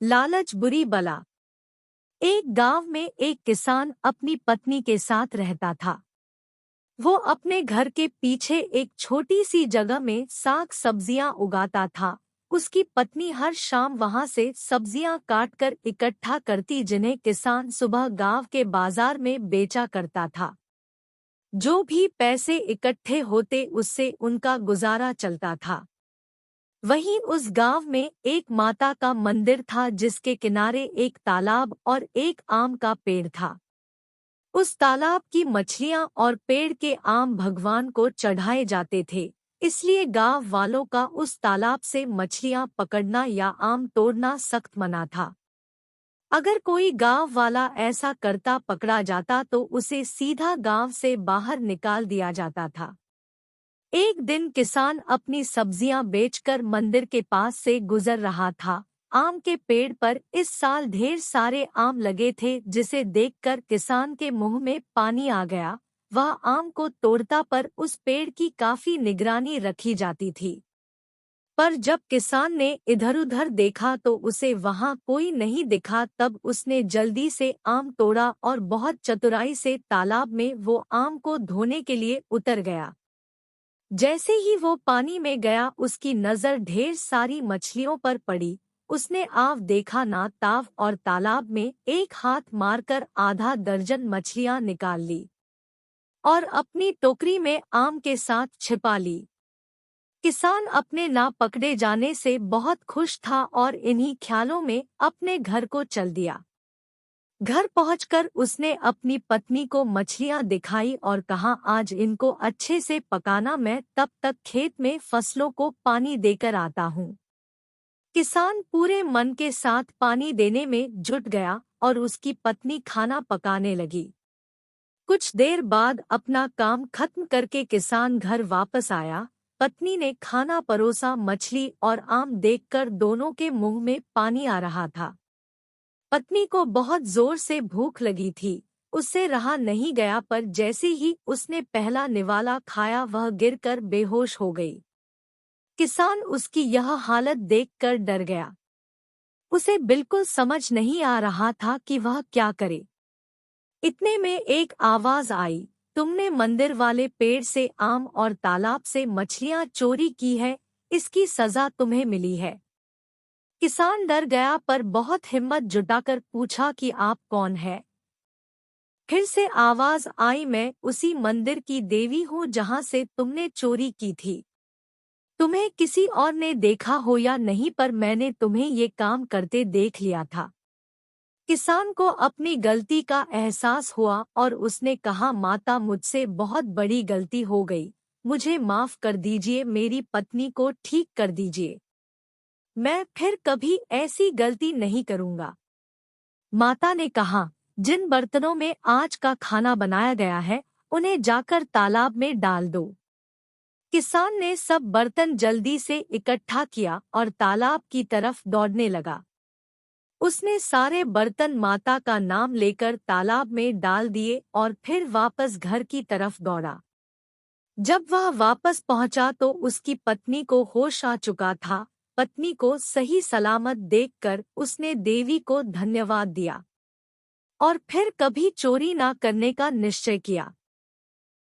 लालच बुरी बला। एक गांव में एक किसान अपनी पत्नी के साथ रहता था। वो अपने घर के पीछे एक छोटी सी जगह में साग सब्जियां उगाता था। उसकी पत्नी हर शाम वहां से सब्जियां काटकर इकट्ठा करती, जिन्हें किसान सुबह गांव के बाजार में बेचा करता था। जो भी पैसे इकट्ठे होते उससे उनका गुजारा चलता था। वहीं उस गांव में एक माता का मंदिर था, जिसके किनारे एक तालाब और एक आम का पेड़ था। उस तालाब की मछलियां और पेड़ के आम भगवान को चढ़ाए जाते थे, इसलिए गांव वालों का उस तालाब से मछलियां पकड़ना या आम तोड़ना सख्त मना था। अगर कोई गांव वाला ऐसा करता पकड़ा जाता तो उसे सीधा गांव से बाहर निकाल दिया जाता था। एक दिन किसान अपनी सब्जियां बेचकर मंदिर के पास से गुजर रहा था। आम के पेड़ पर इस साल ढेर सारे आम लगे थे, जिसे देखकर किसान के मुंह में पानी आ गया। वह आम को तोड़ता, पर उस पेड़ की काफी निगरानी रखी जाती थी। पर जब किसान ने इधर-उधर देखा तो उसे वहां कोई नहीं दिखा। तब उसने जल्दी से आम तोड़ा और बहुत चतुराई से तालाब में वो आम को धोने के लिए उतर गया। जैसे ही वो पानी में गया, उसकी नजर ढेर सारी मछलियों पर पड़ी। उसने आव देखा ना ताव और तालाब में एक हाथ मारकर आधा दर्जन मछलियां निकाल ली और अपनी टोकरी में आम के साथ छिपा ली। किसान अपने ना पकड़े जाने से बहुत खुश था और इन्हीं ख्यालों में अपने घर को चल दिया। घर पहुंचकर उसने अपनी पत्नी को मछलियां दिखाई और कहा, आज इनको अच्छे से पकाना, मैं तब तक खेत में फसलों को पानी देकर आता हूँ। किसान पूरे मन के साथ पानी देने में जुट गया और उसकी पत्नी खाना पकाने लगी। कुछ देर बाद अपना काम खत्म करके किसान घर वापस आया। पत्नी ने खाना परोसा। मछली और आम देखकर दोनों के मुंह में पानी आ रहा था। पत्नी को बहुत जोर से भूख लगी थी। उससे रहा नहीं गया, पर जैसे ही उसने पहला निवाला खाया वह गिरकर बेहोश हो गई। किसान उसकी यह हालत देखकर डर गया। उसे बिल्कुल समझ नहीं आ रहा था कि वह क्या करे। इतने में एक आवाज आई, तुमने मंदिर वाले पेड़ से आम और तालाब से मछलियां चोरी की है, इसकी सजा तुम्हें मिली है। किसान डर गया, पर बहुत हिम्मत जुटाकर पूछा कि आप कौन है। फिर से आवाज आई, मैं उसी मंदिर की देवी हूँ जहाँ से तुमने चोरी की थी। तुम्हें किसी और ने देखा हो या नहीं, पर मैंने तुम्हें ये काम करते देख लिया था। किसान को अपनी गलती का एहसास हुआ और उसने कहा, माता, मुझसे बहुत बड़ी गलती हो गई, मुझे माफ कर दीजिए, मेरी पत्नी को ठीक कर दीजिए। मैं फिर कभी ऐसी गलती नहीं करूंगा। माता ने कहा, जिन बर्तनों में आज का खाना बनाया गया है उन्हें जाकर तालाब में डाल दो। किसान ने सब बर्तन जल्दी से इकट्ठा किया और तालाब की तरफ दौड़ने लगा। उसने सारे बर्तन माता का नाम लेकर तालाब में डाल दिए और फिर वापस घर की तरफ दौड़ा। जब वह वापस पहुंचा तो उसकी पत्नी को होश आ चुका था। पत्नी को सही सलामत देखकर उसने देवी को धन्यवाद दिया और फिर कभी चोरी ना करने का निश्चय किया।